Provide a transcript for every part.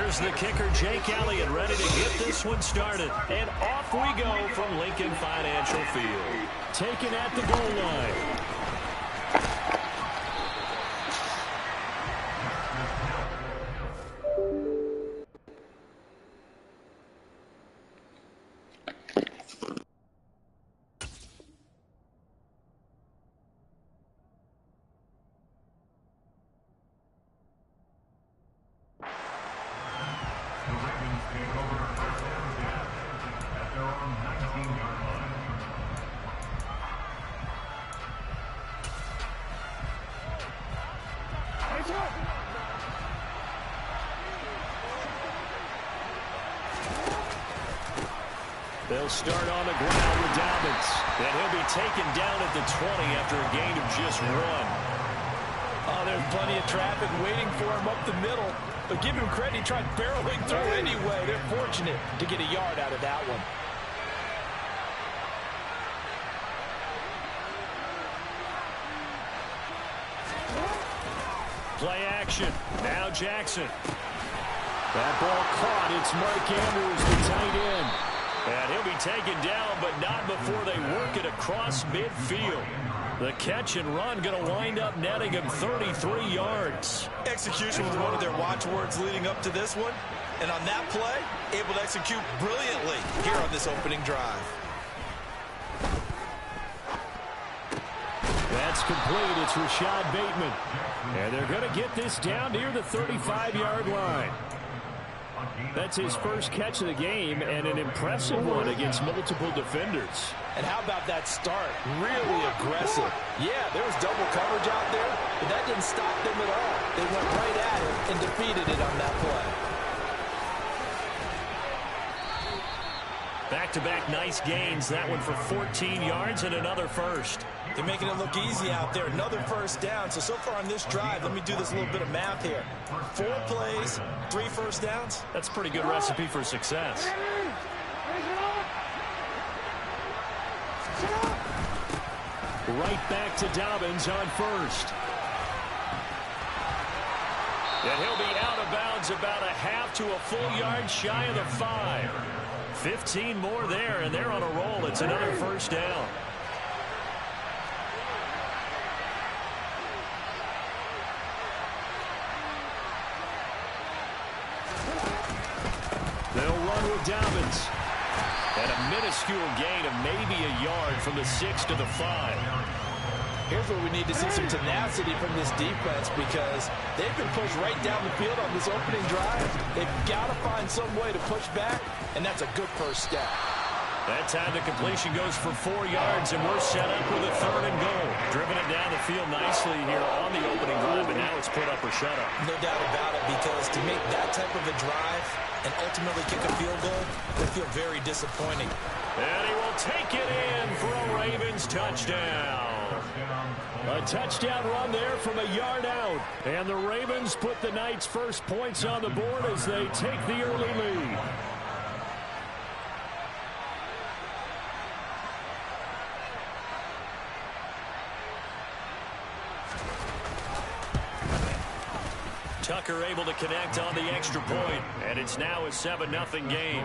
Here's the kicker, Jake Elliott, ready to get this one started. And off we go from Lincoln Financial Field. Taken at the goal line. They'll start on the ground with Dobbins. And he'll be taken down at the 20 after a gain of just 1. Oh, there's plenty of traffic waiting for him up the middle. But give him credit, he tried barreling through anyway. They're fortunate to get a yard out of that one. Play action. Now Jackson. That ball caught. It's Mark Andrews, the tight end. And he'll be taken down, but not before they work it across midfield. The catch and run going to wind up netting him 33 yards. Execution was one of their watchwords leading up to this one. And on that play, able to execute brilliantly here on this opening drive. That's complete. It's Rashad Bateman. And they're going to get this down near the 35-yard line. That's his first catch of the game, and an impressive one against multiple defenders. And how about that start? Really aggressive. Yeah, there was double coverage out there, but that didn't stop them at all. They went right at it and defeated it on that play. Back-to-back nice gains. That one for 14 yards and another first. They're making it look easy out there. Another first down. So far on this drive, let me do this little bit of math here. 4 plays, 3 first downs. That's a pretty good recipe for success. Right back to Dobbins on first. And he'll be out of bounds about a half to a full yard shy of the 5. 15 more there, and they're on a roll. It's another first down. They'll run with Dobbins. And a minuscule gain of maybe a yard from the 6 to the 5. Here's where we need to see some tenacity from this defense, because they've been pushed right down the field on this opening drive. They've got to find some way to push back, and that's a good first step. That time the completion goes for 4 yards, and we're set up with a 3rd and goal. Driven it down the field nicely here on the opening drive, and now it's put up or shut up. No doubt about it, because to make that type of a drive and ultimately kick a field goal, they feel very disappointing. And he will take it in for a Ravens touchdown. A touchdown run there from a yard out. And the Ravens put the Knights' first points on the board as they take the early lead. Tucker able to connect on the extra point, and it's now a 7-0 game.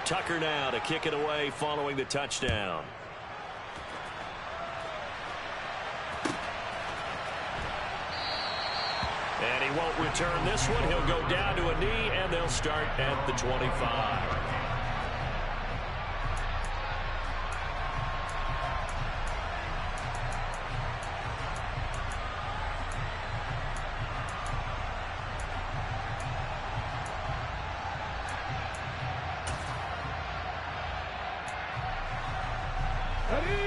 Tucker now to kick it away following the touchdown. And he won't return this one. He'll go down to a knee, and they'll start at the 25.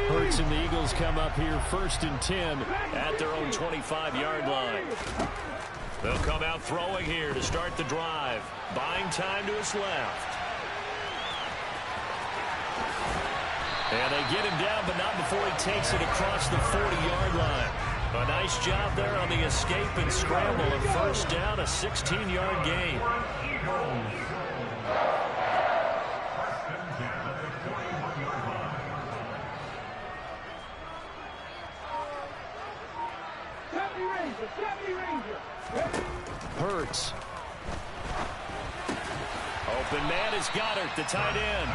Hurts and the Eagles come up here 1st and 10 at their own 25-yard line. They'll come out throwing here to start the drive. Buying time to his left. And they get him down, but not before he takes it across the 40-yard line. A nice job there on the escape and scramble. A first down, a 16-yard gain. Hurts. Open man is Goddard, the tight end.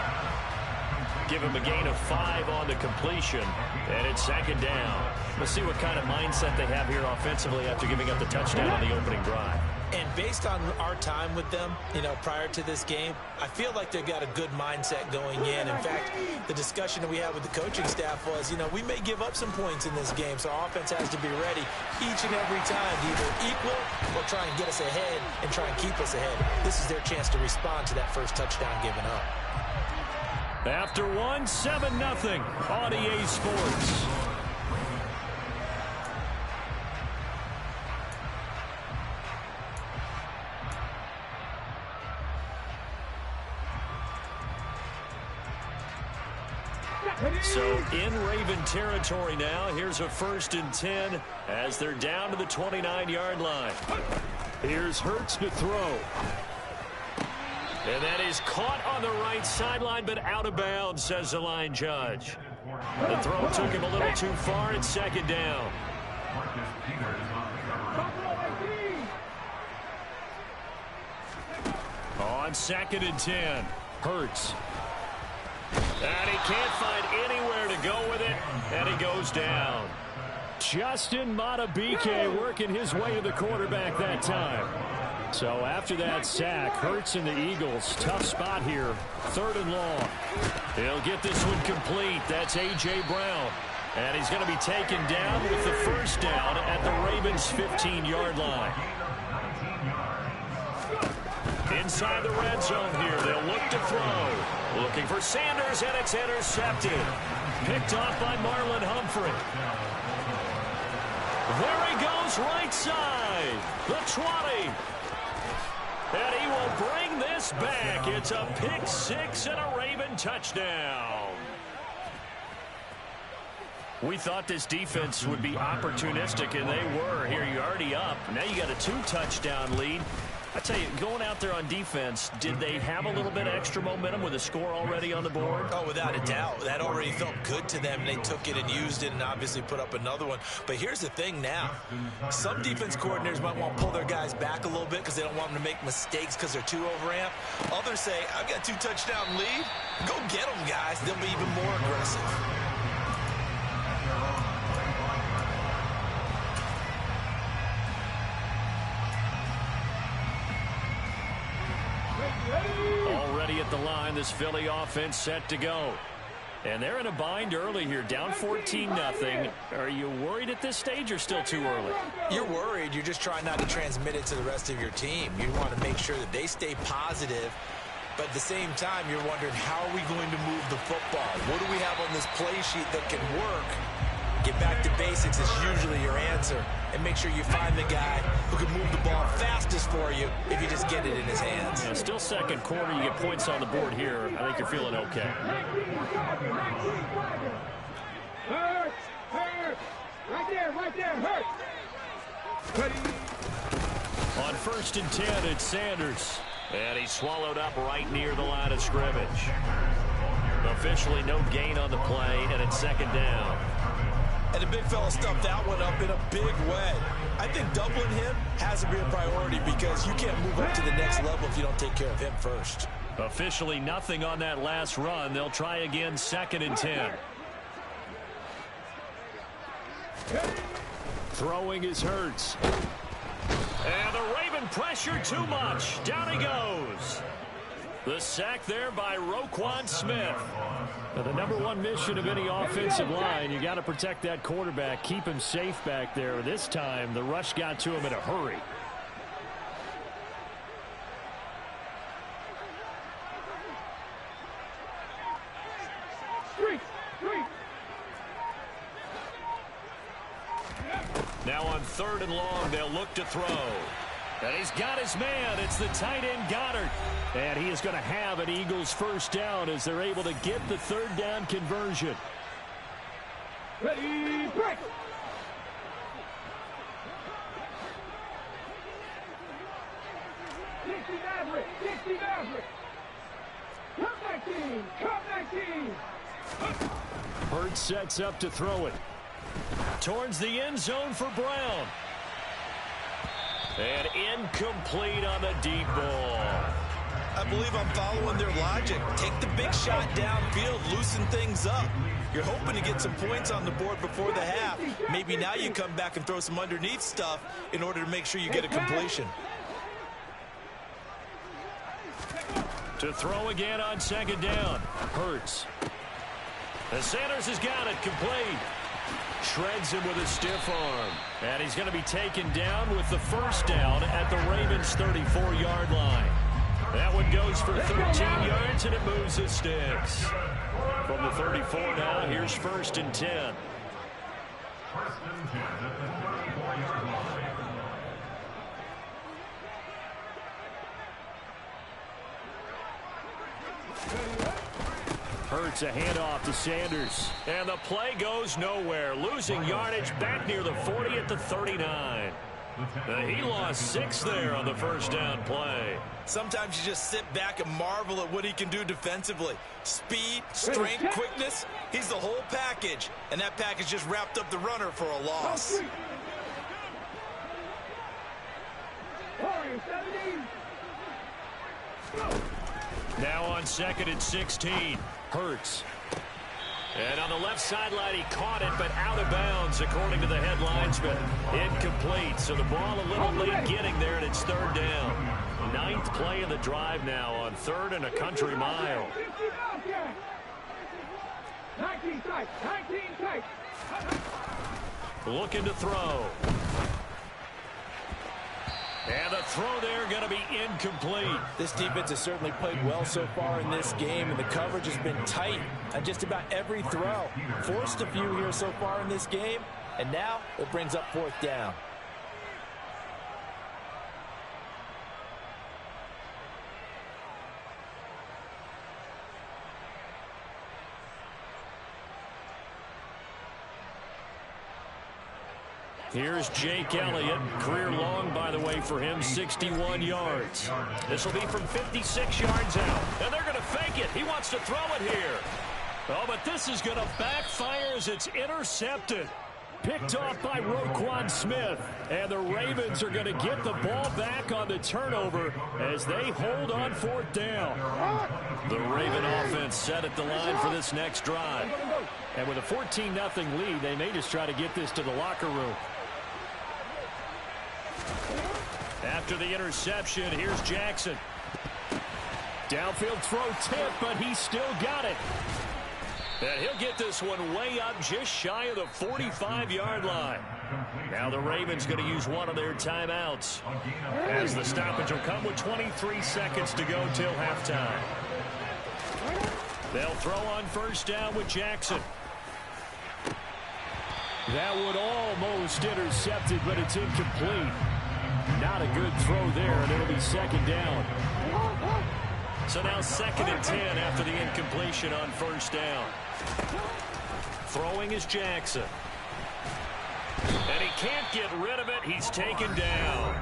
Give him a gain of 5 on the completion, and it's second down. We'll see what kind of mindset they have here offensively after giving up the touchdown on the opening drive. And based on our time with them, prior to this game, I feel like they've got a good mindset going in. In fact, the discussion that we had with the coaching staff was, we may give up some points in this game, so our offense has to be ready each and every time to either equal or try and get us ahead and try and keep us ahead. This is their chance to respond to that first touchdown given up. After 1, 7-0 on EA Sports. So in Raven territory now, here's a 1st and 10 as they're down to the 29-yard line. Here's Hurts to throw. And that is caught on the right sideline, but out of bounds, says the line judge. The throw took him a little too far. It's second down. On 2nd and 10, Hurts. And he can't find anywhere to go with it, and he goes down. Justin Matabike working his way to the quarterback that time. So after that sack, Hurts and the Eagles, tough spot here, 3rd and long. He'll get this one complete. That's A.J. Brown. And he's going to be taken down with the 1st down at the Ravens' 15-yard line. Inside the red zone here, they'll look to throw. Looking for Sanders, and it's intercepted. Picked off by Marlon Humphrey. There he goes, right side. The 20. And he will bring this back. It's a pick 6 and a Raven touchdown. We thought this defense would be opportunistic, and they were. Here you're already up. Now you got a 2-touchdown lead. I tell you, going out there on defense, did they have a little bit of extra momentum with a score already on the board? Oh, without a doubt. That already felt good to them. They took it and used it and obviously put up another one. But here's the thing now. Some defense coordinators might want to pull their guys back a little bit because they don't want them to make mistakes because they're too overamped. Others say, I've got a 2-touchdown lead. Go get them, guys. They'll be even more aggressive. Already at the line, this Philly offense set to go. And they're in a bind early here, down 14-0. Are you worried at this stage or still too early? You're worried. You're just trying not to transmit it to the rest of your team. You want to make sure that they stay positive. But at the same time, you're wondering, how are we going to move the football? What do we have on this play sheet that can work? Get back to basics is usually your answer. And make sure you find the guy who can move the ball fastest for you if you just get it in his hands. Yeah, still second quarter. You get points on the board here. I think you're feeling okay. Hurts! Hurts! Right there, Hurts! On 1st and 10, it's Sanders. And he's swallowed up right near the line of scrimmage. Officially no gain on the play, and it's second down. And the big fella stuffed that one up in a big way. I think doubling him has to be a priority because you can't move up to the next level if you don't take care of him first. Officially nothing on that last run. They'll try again, 2nd and 10. Throwing is Hurts. And the Raven pressure too much. Down he goes. The sack there by Roquan Smith. Now, the #1 mission of any offensive line, you got to protect that quarterback, keep him safe back there. This time, the rush got to him in a hurry. Now on 3rd and long, they'll look to throw. And he's got his man. It's the tight end, Goddard. And he is going to have an Eagles 1st down as they're able to get the 3rd down conversion. Ready, break! Hurts sets up to throw it. Towards the end zone for Brown. And incomplete on the deep ball. I believe I'm following their logic. Take the big shot downfield, loosen things up. You're hoping to get some points on the board before the half. Maybe now you come back and throw some underneath stuff in order to make sure you get a completion. To throw again on second down. Hurts. And Sanders has got it complete. Shreds him with a stiff arm. And he's going to be taken down with the first down at the Ravens' 34-yard line. That one goes for 13 yards, and it moves the sticks. From the 34 now, here's 1st and 10. Hurts a handoff to Sanders. And the play goes nowhere. Losing yardage back near the 40 at the 39. He lost 6 there on the first down play. Sometimes you just sit back and marvel at what he can do defensively. Speed, strength, quickness. He's the whole package. And that package just wrapped up the runner for a loss. Now on 2nd and 16. Hurts. And on the left sideline, he caught it, but out of bounds, according to the head linesman. Incomplete, so the ball a little late getting there, and it's 3rd down. 9th play of the drive now on 3rd and a country mile. 19 tight, 19 tight. Looking to throw. And the throw there going to be incomplete. This defense has certainly played well so far in this game, and the coverage has been tight on just about every throw. Forced a few here so far in this game, and now it brings up 4th down. Here's Jake Elliott. Career long, by the way, for him, 61 yards. This will be from 56 yards out. And they're going to fake it. He wants to throw it here. Oh, but this is going to backfire as it's intercepted. Picked off by Roquan Smith. And the Ravens are going to get the ball back on the turnover as they hold on 4th down. The Raven offense set at the line for this next drive. And with a 14-0 lead, they may just try to get this to the locker room. After the interception, here's Jackson. Downfield throw tip, but he's still got it. And he'll get this one way up just shy of the 45-yard line. Now the Ravens going to use one of their timeouts, as the stoppage will come with 23 seconds to go till halftime. They'll throw on 1st down with Jackson. That would almost intercepted, but it's incomplete. Not a good throw there, and it'll be 2nd down. So now 2nd and 10 after the incompletion on 1st down. Throwing is Jackson. And he can't get rid of it. He's taken down.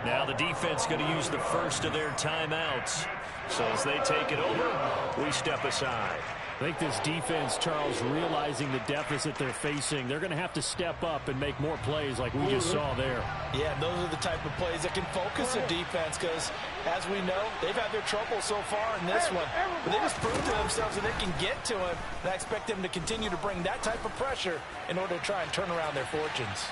Now the defense going to use the first of their timeouts. So as they take it over, we step aside. I think this defense, Charles, realizing the deficit they're facing, they're going to have to step up and make more plays like we just saw there. Yeah, those are the type of plays that can focus a defense because, as we know, they've had their trouble so far in this one. But they just proved to themselves that they can get to him, and I expect them to continue to bring that type of pressure in order to try and turn around their fortunes.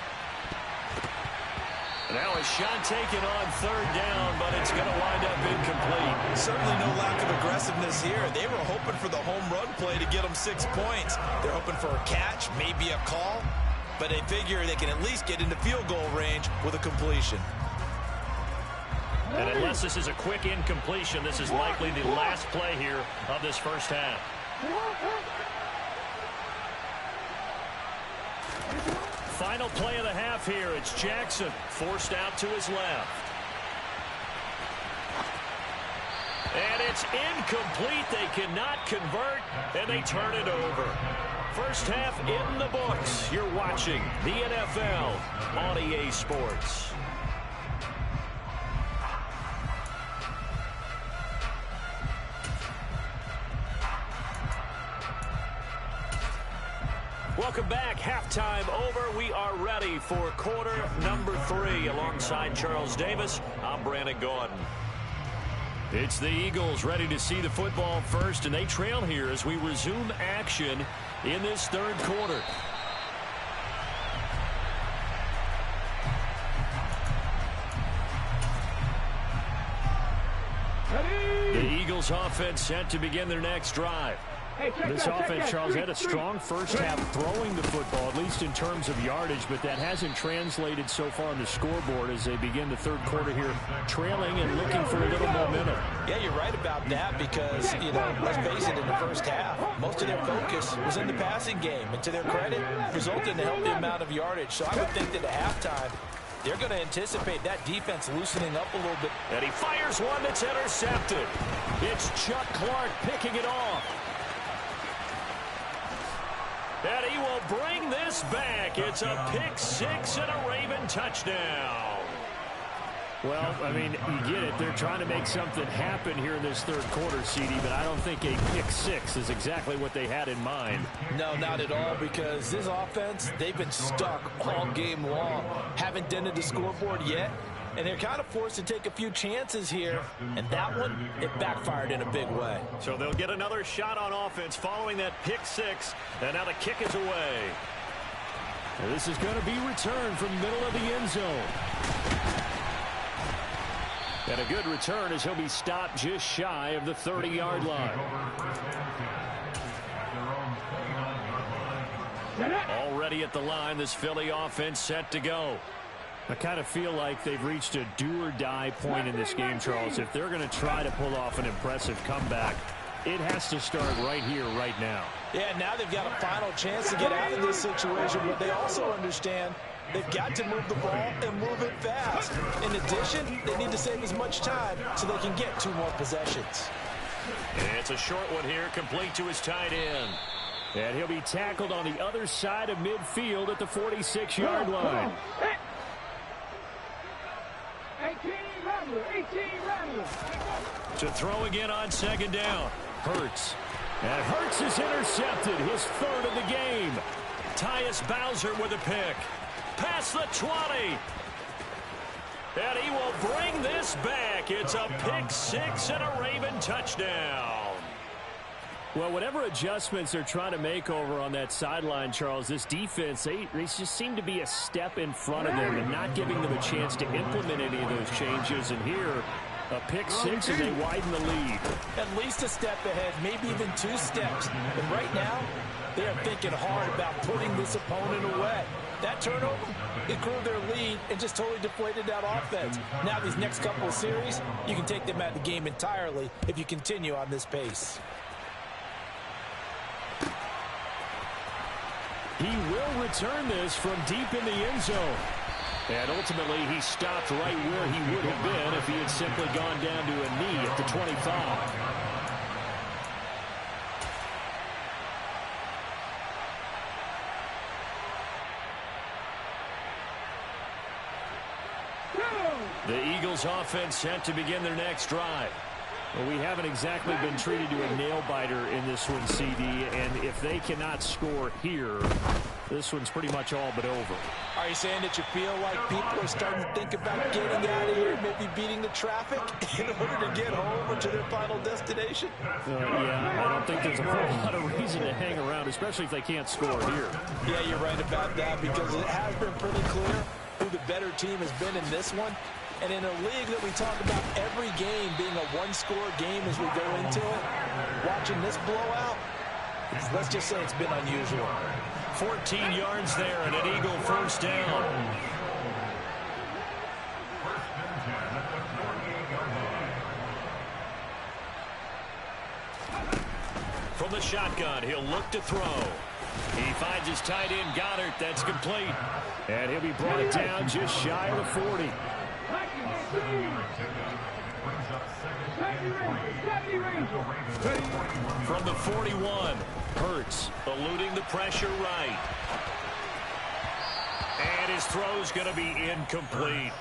Now a shot taken on 3rd down, but it's going to wind up incomplete. Certainly no lack of aggressiveness here. They were hoping for the home run play to get them 6 points. They're hoping for a catch, maybe a call, but they figure they can at least get into field goal range with a completion. And unless this is a quick incompletion, this is likely the last play here of this first half. Final play of the half here. It's Jackson forced out to his left. And it's incomplete. They cannot convert, and they turn it over. First half in the books. You're watching the NFL on EA Sports. Welcome back. Halftime over. We are ready for quarter number 3. Alongside Charles Davis, I'm Brandon Gordon. It's the Eagles ready to see the football first, and they trail here as we resume action in this third quarter. The Eagles offense set to begin their next drive. This offense, Charles, had a strong first half throwing the football, at least in terms of yardage, but that hasn't translated so far on the scoreboard as they begin the third quarter here, trailing and looking for a little momentum. Yeah, you're right about that because, let's face it, in the first half, most of their focus was in the passing game, and to their credit, resulted in a healthy amount of yardage. So I would think that at halftime, they're going to anticipate that defense loosening up a little bit. And he fires one that's intercepted. It's Chuck Clark picking it off. And he will bring this back. It's a pick 6 and a Raven touchdown. Well, I mean, you get it. They're trying to make something happen here in this third quarter, CD, but I don't think a pick 6 is exactly what they had in mind. No, not at all, because this offense, they've been stuck all game long. Haven't dented the scoreboard yet, and they're kind of forced to take a few chances here, and that one, it backfired in a big way. So they'll get another shot on offense following that pick 6, and now the kick is away. Well, this is going to be returned from middle of the end zone. And a good return as he'll be stopped just shy of the 30-yard line. Already at the line, this Philly offense set to go. I kind of feel like they've reached a do-or-die point in this game, Charles. If they're going to try to pull off an impressive comeback, it has to start right here, right now. Yeah, now they've got a final chance to get out of this situation, but they also understand they've got to move the ball and move it fast. In addition, they need to save as much time so they can get 2 more possessions. It's a short one here, complete to his tight end. And he'll be tackled on the other side of midfield at the 46-yard line. 18 Rattler. To throw again on second down. Hurts. And Hurts is intercepted, his 3rd of the game. Tyus Bowser with a pick. Past the 20. And he will bring this back. It's a pick 6 and a Raven touchdown. Well, whatever adjustments they're trying to make over on that sideline, Charles, this defense, they just seem to be a step in front of them and not giving them a chance to implement any of those changes. And here, a pick 6 and they widen the lead. At least a step ahead, maybe even 2 steps. And right now, they are thinking hard about putting this opponent away. That turnover, it grew their lead and just totally deflated that offense. Now these next couple of series, you can take them out of the game entirely if you continue on this pace. He will return this from deep in the end zone. And ultimately, he stopped right where he would have been if he had simply gone down to a knee at the 25. The Eagles offense set to begin their next drive. Well, we haven't exactly been treated to a nail-biter in this one, CD, and if they cannot score here, this one's pretty much all but over. Are you saying that you feel like people are starting to think about getting out of here, maybe beating the traffic in order to get home or to their final destination? Yeah, I don't think there's a whole lot of reason to hang around, especially if they can't score here. Yeah, you're right about that because it has been pretty clear who the better team has been in this one. And in a league that we talk about every game being a one-score game as we go into it, watching this blowout, let's just say it's been unusual. 14 yards there and an Eagle first down. From the shotgun, he'll look to throw. He finds his tight end, Goddard. That's complete. And he'll be brought down just shy of the 40. From the 41, Hurts eluding the pressure right. And his throw's going to be incomplete.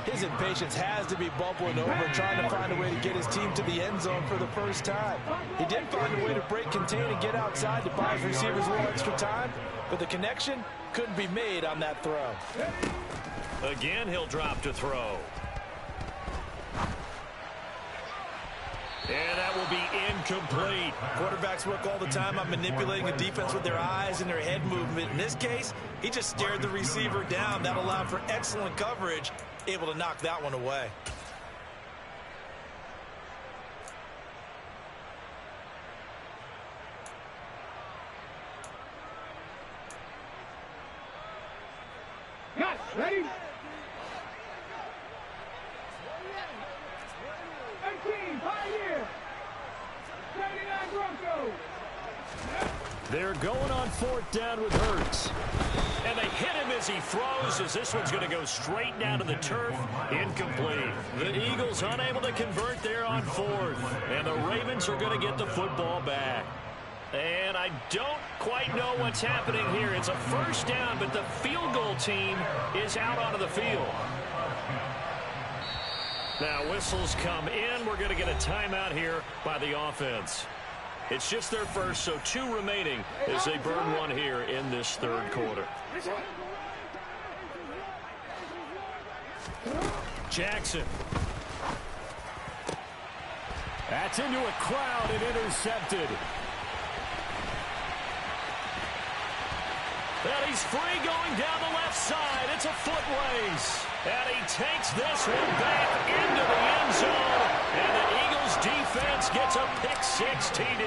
His impatience has to be bubbling over, trying to find a way to get his team to the end zone for the first time. He did find a way to break contain and get outside to buy his receivers a little extra time, but the connection couldn't be made on that throw. Again, he'll drop to throw. And that will be incomplete. Quarterbacks work all the time on manipulating the defense with their eyes and their head movement. In this case, he just stared the receiver down. That allowed for excellent coverage, able to knock that one away. Yes, ready? 18, Pioneer. 79 Broncos. They're going on fourth down with Hurts. And they hit him as he throws, as this one's going to go straight down to the turf. Incomplete. The Eagles unable to convert there on fourth. And the Ravens are going to get the football back. And I don't quite know what's happening here. It's a first down, but the field goal team is out onto the field. Now whistles come in. We're going to get a timeout here by the offense. It's just their first, so 2 remaining as they burn one here in this third quarter. Jackson. That's into a crowd and intercepted. And he's free going down the left side. It's a foot race. And he takes this one back into the end zone. And the Eagles defense gets a pick-6 TD.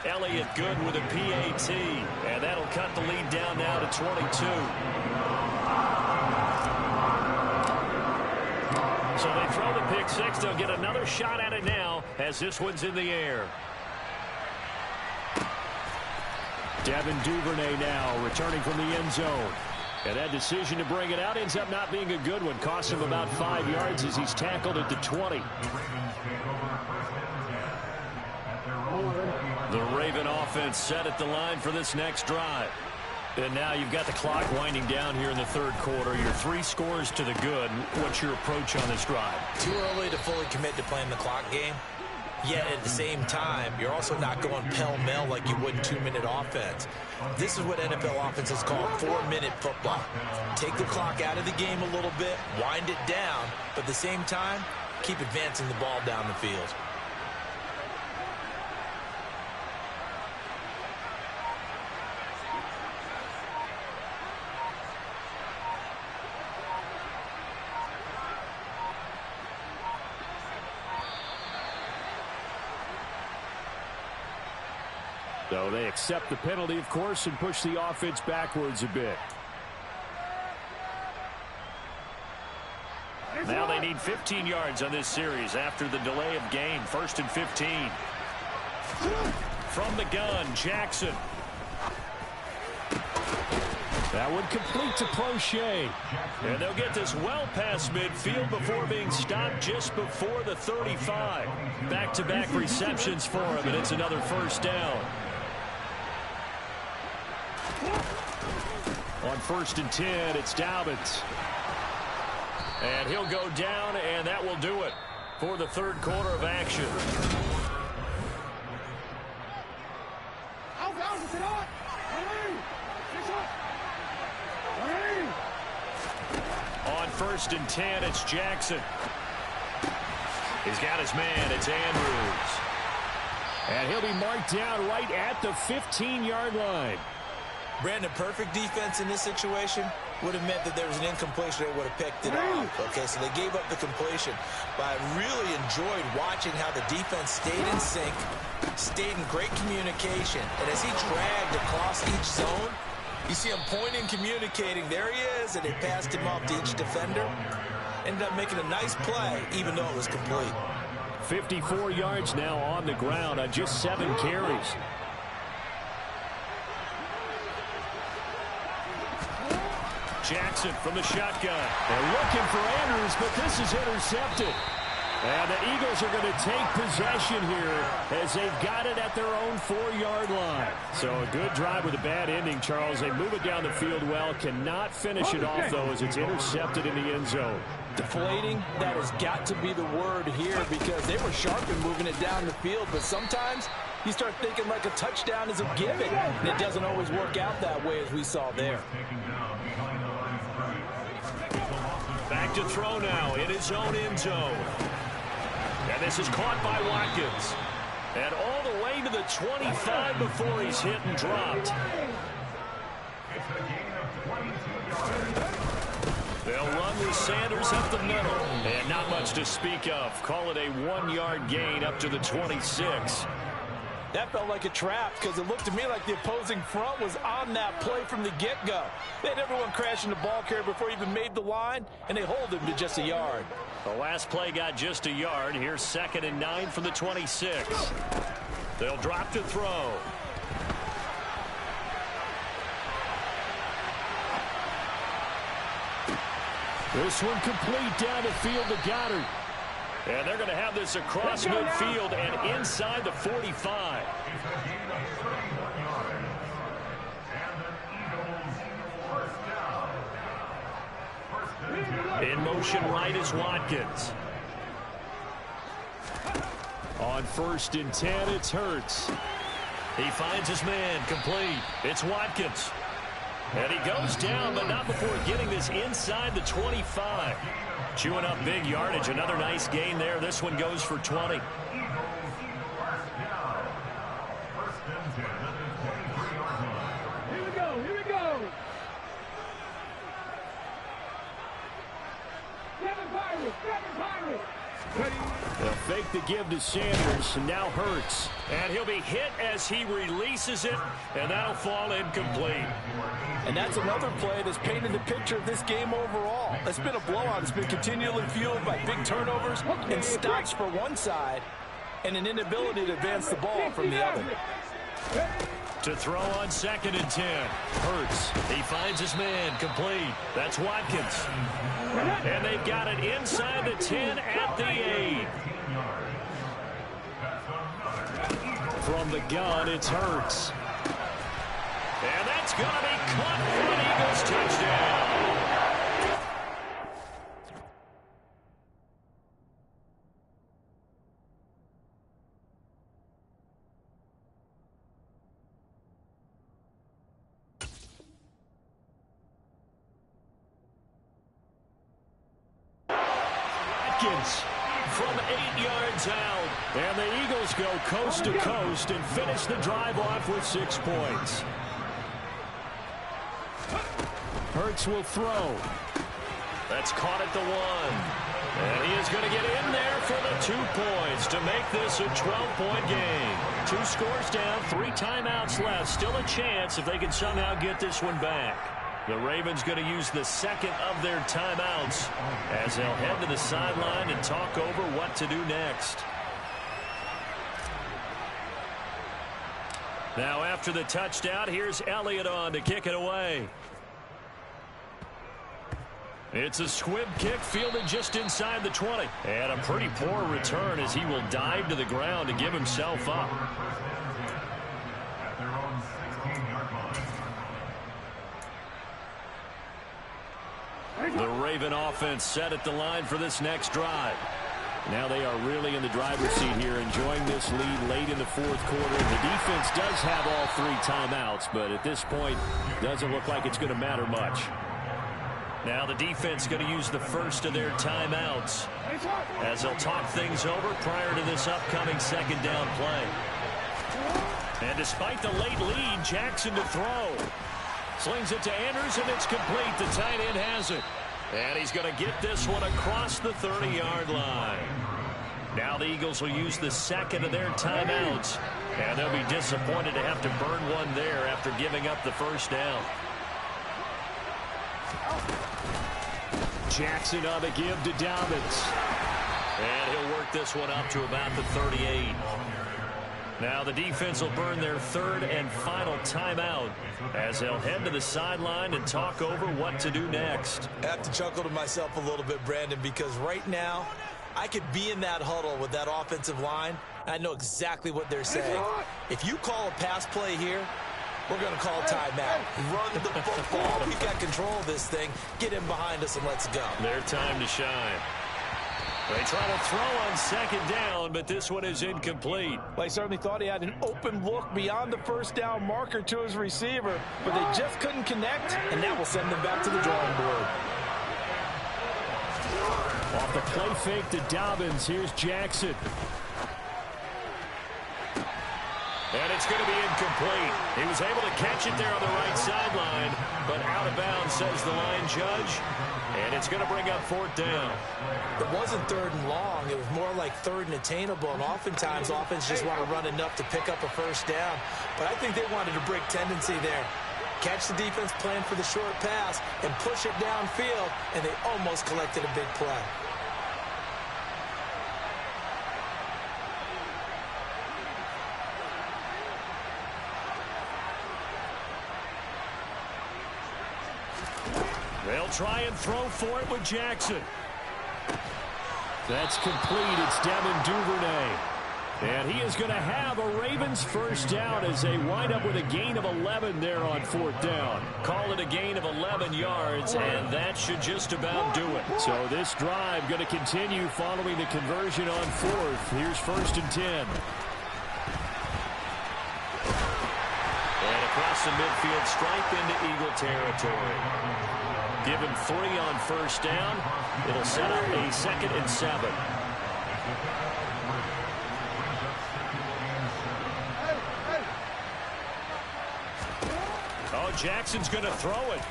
Elliott good with a PAT. And that'll cut the lead down now to 22. So they throw the pick-6. They'll get another shot at it now as this one's in the air. Devin Duvernay now returning from the end zone. And that decision to bring it out ends up not being a good one. Costs him about 5 yards as he's tackled at the 20. The Raven offense set at the line for this next drive. And now you've got the clock winding down here in the third quarter. You're 3 scores to the good. What's your approach on this drive? Too early to fully commit to playing the clock game. Yet at the same time, you're also not going pell-mell like you would in 2-minute offense. This is what NFL offenses call 4-minute football. Take the clock out of the game a little bit, wind it down, but at the same time, keep advancing the ball down the field. So they accept the penalty, of course, and push the offense backwards a bit. Now they need 15 yards on this series after the delay of game. 1st and 15. From the gun, Jackson. That would complete to Prochet. And they'll get this well past midfield before being stopped just before the 35. Back-to-back receptions for him, and it's another first down. On 1st and 10, it's Dobbins. And he'll go down, and that will do it for the third quarter of action. On 1st and 10, it's Jackson. He's got his man. It's Andrews. And he'll be marked down right at the 15-yard line. Brandon, perfect defense in this situation would have meant that there was an incompletion. They would have picked it off. Okay, so they gave up the completion. But I really enjoyed watching how the defense stayed in sync, stayed in great communication. And as he dragged across each zone, you see him pointing, communicating. There he is, and they passed him off to each defender. Ended up making a nice play, even though it was complete. 54 yards now on the ground on just 7 carries. Jackson from the shotgun. They're looking for Andrews, but this is intercepted. And the Eagles are going to take possession here as they've got it at their own 4-yard line. So a good drive with a bad ending, Charles. They move it down the field well. Cannot finish it off, though, as it's intercepted in the end zone. Deflating, that has got to be the word here because they were sharp in moving it down the field, but sometimes you start thinking like a touchdown is a given, and it doesn't always work out that way as we saw there. Back to throw now in his own end zone. And this is caught by Watkins. And all the way to the 25 before he's hit and dropped. They'll run with Sanders up the middle. And not much to speak of. Call it a 1-yard gain up to the 26. That felt like a trap because it looked to me like the opposing front was on that play from the get-go. They had everyone crashing the ball carrier before he even made the line, and they hold him to just a yard. The last play got just a yard. Here's 2nd and 9 from the 26. They'll drop to throw. This one complete down the field to Goddard. And they're going to have this across midfield and inside the 45. In motion right is Watkins. On 1st and 10, it's Hurts. He finds his man complete. It's Watkins. And he goes down, but not before getting this inside the 25. Chewing up big yardage. Another nice gain there. This one goes for 20. Here we go. Here we go. 7 Pirates. 7 Pirates. They'll fake the give to Sanders, and now Hurts. And he'll be hit as he releases it, and that'll fall incomplete. And that's another play that's painted the picture of this game overall. It's been a blowout. It's been continually fueled by big turnovers and stops for one side and an inability to advance the ball from the other. To throw on 2nd and 10. Hurts. He finds his man complete. That's Watkins. And they've got it inside the 10 at the 8. From the gun, it's Hurts. And that's going to be caught for an Eagles touchdown. Watkins from 8 yards out. And the Eagles go coast to coast and finish the drive off with 6 points. Hurts will throw. That's caught at the 1. And he is going to get in there for the 2 points to make this a 12-point game. 2 scores down, 3 timeouts left. Still a chance if they can somehow get this one back. The Ravens going to use the 2nd of their timeouts as they'll head to the sideline and talk over what to do next. Now after the touchdown, here's Elliott on to kick it away. It's a squib kick fielded just inside the 20. And a pretty poor return as he will dive to the ground to give himself up. The Raven offense set at the line for this next drive. Now they are really in the driver's seat here, enjoying this lead late in the 4th quarter. The defense does have all 3 timeouts, but at this point, doesn't look like it's going to matter much. Now the defense going to use the first of their timeouts as they'll talk things over prior to this upcoming 2nd down play. And despite the late lead, Jackson to throw. Slings it to Andrews, and it's complete. The tight end has it. And he's going to get this one across the 30-yard line. Now the Eagles will use the 2nd of their timeouts. And they'll be disappointed to have to burn one there after giving up the first down. Jackson on the give to Dobbins. And he'll work this one up to about the 38. Now the defense will burn their 3rd and final timeout as they'll head to the sideline and talk over what to do next. I have to chuckle to myself a little bit, Brandon, because right now I could be in that huddle with that offensive line I know exactly what they're saying. If you call a pass play here, we're going to call timeout. Run the football. We've got control of this thing. Get him behind us and let's go. Their time to shine. They try to throw on second down, but this one is incomplete. They certainly thought he had an open look beyond the first down marker to his receiver, but they just couldn't connect, and that will send them back to the drawing board. Off the play fake to Dobbins, here's Jackson. And it's going to be incomplete. He was able to catch it there on the right sideline, but out of bounds, says the line judge. And it's going to bring up fourth down. It wasn't third and long. It was more like third and attainable, and oftentimes offense just want to run enough to pick up a first down. But I think they wanted a brick tendency there. Catch the defense plan for the short pass and push it downfield, and they almost collected a big play. They'll try and throw for it with Jackson. That's complete. It's Devin Duvernay. And he is going to have a Ravens first down as they wind up with a gain of 11 there on fourth down. Call it a gain of 11 yards, and that should just about do it. So this drive going to continue following the conversion on fourth. Here's first and 10. And across the midfield, stripe into Eagle territory. Give him 3 on first down. It'll set up a 2nd and 7. Oh, Jackson's going to throw it.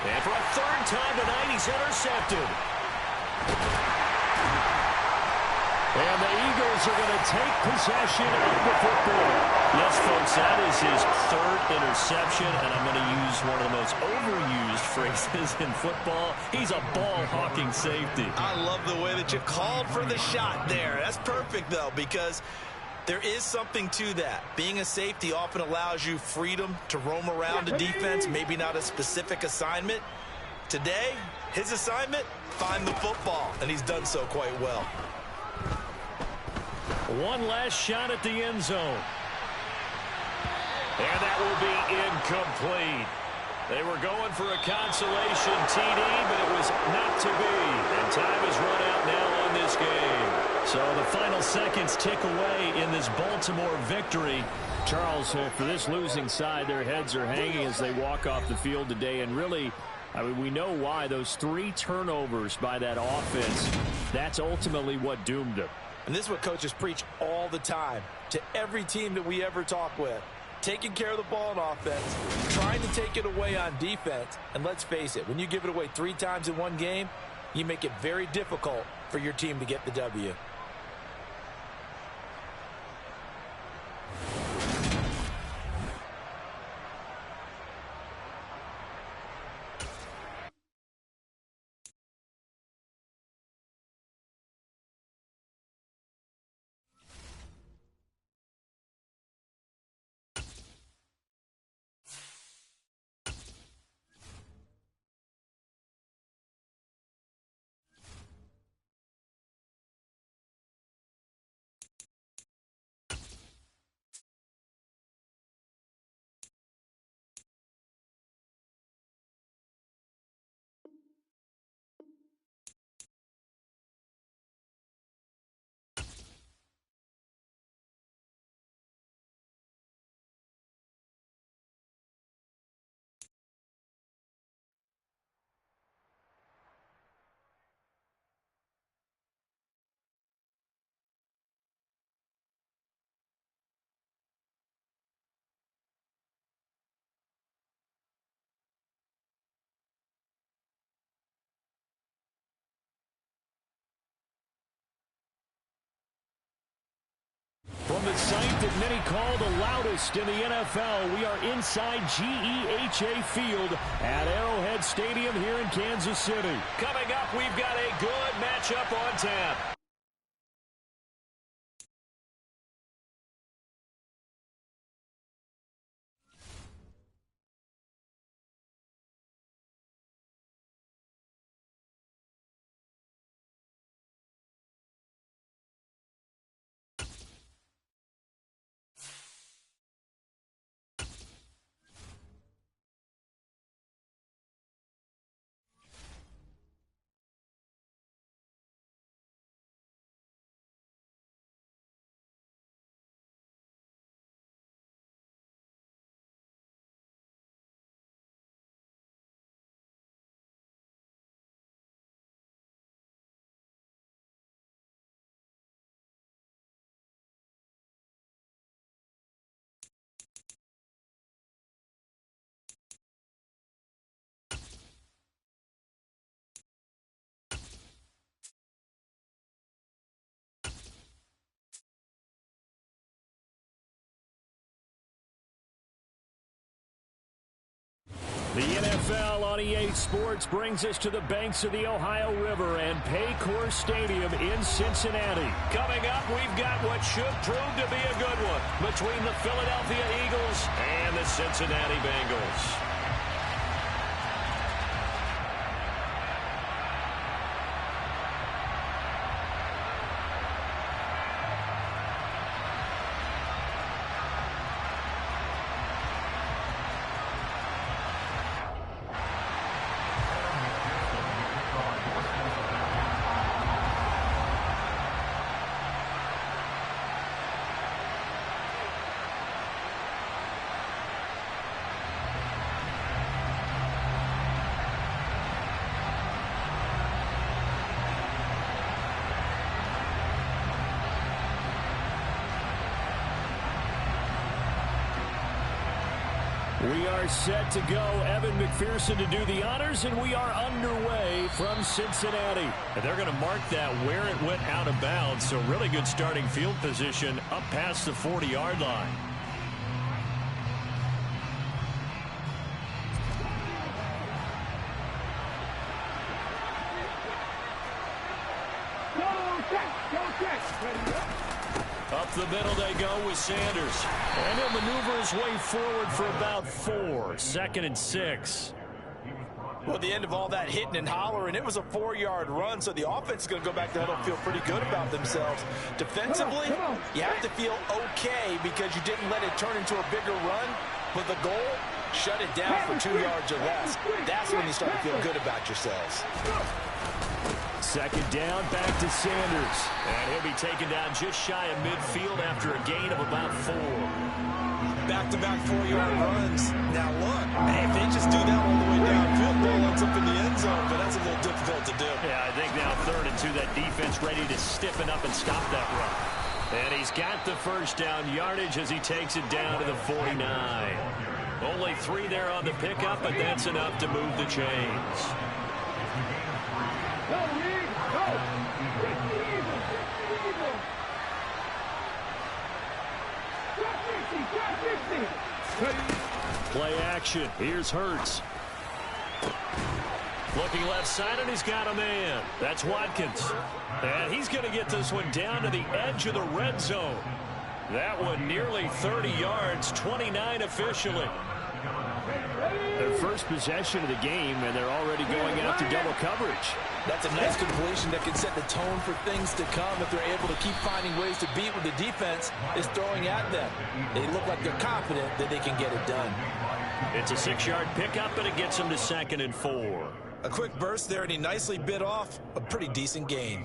And for a 3rd time tonight, he's intercepted. And the Eagles are going to take possession of the football. Yes, folks, that is his 3rd interception, and I'm going to use one of the most overused phrases in football. He's a ball-hawking safety. I love the way that you called for the shot there. That's perfect, though, because there is something to that. Being a safety often allows you freedom to roam around a defense, maybe not a specific assignment. Today, his assignment, find the football, and he's done so quite well. One last shot at the end zone. And that will be incomplete. They were going for a consolation TD, but it was not to be. And time has run out now on this game. So the final seconds tick away in this Baltimore victory. Charles, for this losing side, their heads are hanging as they walk off the field today. And really, I mean, we know why. Those 3 turnovers by that offense, that's ultimately what doomed them. And this is what coaches preach all the time to every team that we ever talk with. Taking care of the ball on offense, trying to take it away on defense. And let's face it, when you give it away 3 times in one game, you make it very difficult for your team to get the W. From the site that many call the loudest in the NFL, we are inside GEHA Field at Arrowhead Stadium here in Kansas City. Coming up, we've got a good matchup on tap. The NFL on EA Sports brings us to the banks of the Ohio River and Paycor Stadium in Cincinnati. Coming up, we've got what should prove to be a good one between the Philadelphia Eagles and the Cincinnati Bengals. We are set to go. Evan McPherson to do the honors, and we are underway from Cincinnati. And they're going to mark that where it went out of bounds, so really good starting field position up past the 40-yard line. Up the middle they go with Sanders. And he'll maneuver his way forward for about 4. 2nd and 6. Well, at the end of all that hitting and hollering, it was a 4-yard run, so the offense is going to go back to huddle and feel pretty good about themselves. Defensively, you have to feel okay because you didn't let it turn into a bigger run, but the goal, shut it down for 2 yards or less. That's when you start to feel good about yourselves. 2nd down, back to Sanders. And he'll be taken down just shy of midfield after a gain of about 4. Back-to-back 4-yard runs. Now look, if they just do that all the way downfield, ball ends up in the end zone, but that's a little difficult to do. Yeah, I think now 3rd and 2, that defense ready to stiffen up and stop that run. And he's got the first down yardage as he takes it down to the 49. Only 3 there on the pickup, but that's enough to move the chains. Play action. Here's Hurts. Looking left side, and he's got a man. That's Watkins. And he's going to get this one down to the edge of the red zone. That one nearly 30 yards, 29 officially. Their first possession of the game, and they're already going after double coverage. That's a nice completion that can set the tone for things to come if they're able to keep finding ways to beat what the defense is throwing at them. They look like they're confident that they can get it done. It's a 6-yard pickup, and it gets them to 2nd and 4. A quick burst there, and he nicely bit off a pretty decent gain.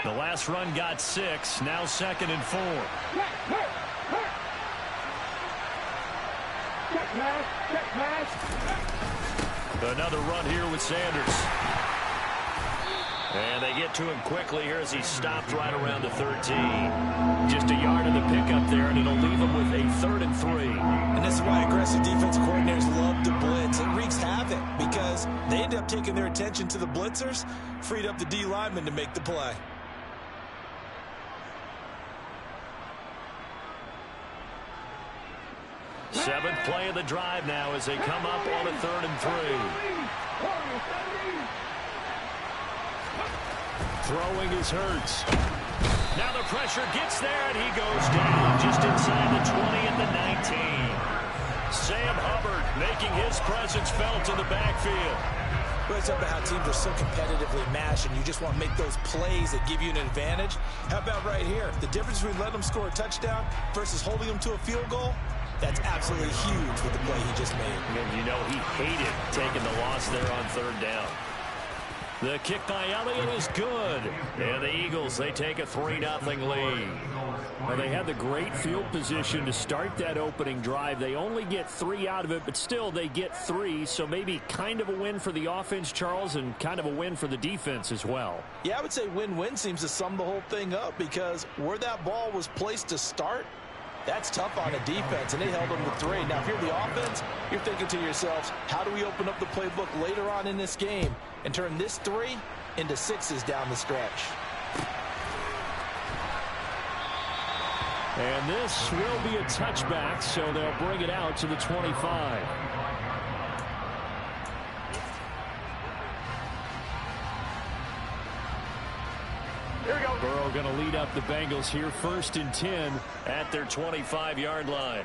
The last run got 6, now 2nd and 4. Another run here with Sanders. And they get to him quickly here as he stopped right around the 13. Just a yard of the pickup there, and it'll leave him with a 3rd and 3. And this is why aggressive defense coordinators love to blitz. It wreaks havoc because they end up taking their attention to the blitzers, freed up the D lineman to make the play. Seventh play of the drive now as they come up on a 3rd and 3. Throwing is Hurts. Now the pressure gets there, and he goes down just inside the 20 at the 19. Sam Hubbard making his presence felt in the backfield. Well, it's about how teams are so competitively matched, and you just want to make those plays that give you an advantage. How about right here? The difference between letting them score a touchdown versus holding them to a field goal, that's absolutely huge with the play he just made. And you know he hated taking the loss there on 3rd down. The kick by Elliott is good. And the Eagles, they take a 3-0 lead. Well, they had the great field position to start that opening drive. They only get 3 out of it, but still they get 3. So maybe kind of a win for the offense, Charles, and kind of a win for the defense as well. Yeah, I would say win-win seems to sum the whole thing up because where that ball was placed to start, that's tough on a defense, and they held them to 3. Now, if you're the offense, you're thinking to yourselves, how do we open up the playbook later on in this game and turn this 3 into 6s down the stretch? And this will be a touchback, so they'll bring it out to the 25. Here we go. Burrow going to lead up the Bengals here, 1st and 10 at their 25-yard line.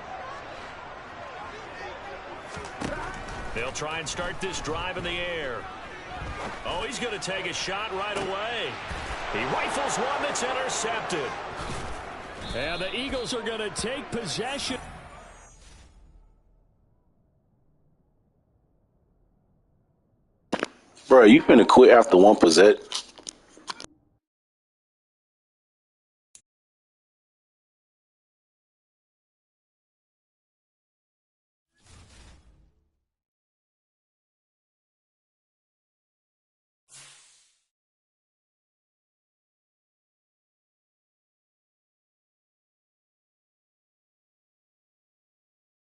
They'll try and start this drive in the air. Oh, he's going to take a shot right away. He rifles one that's intercepted. And the Eagles are going to take possession. Bro, you finna quit after one possession?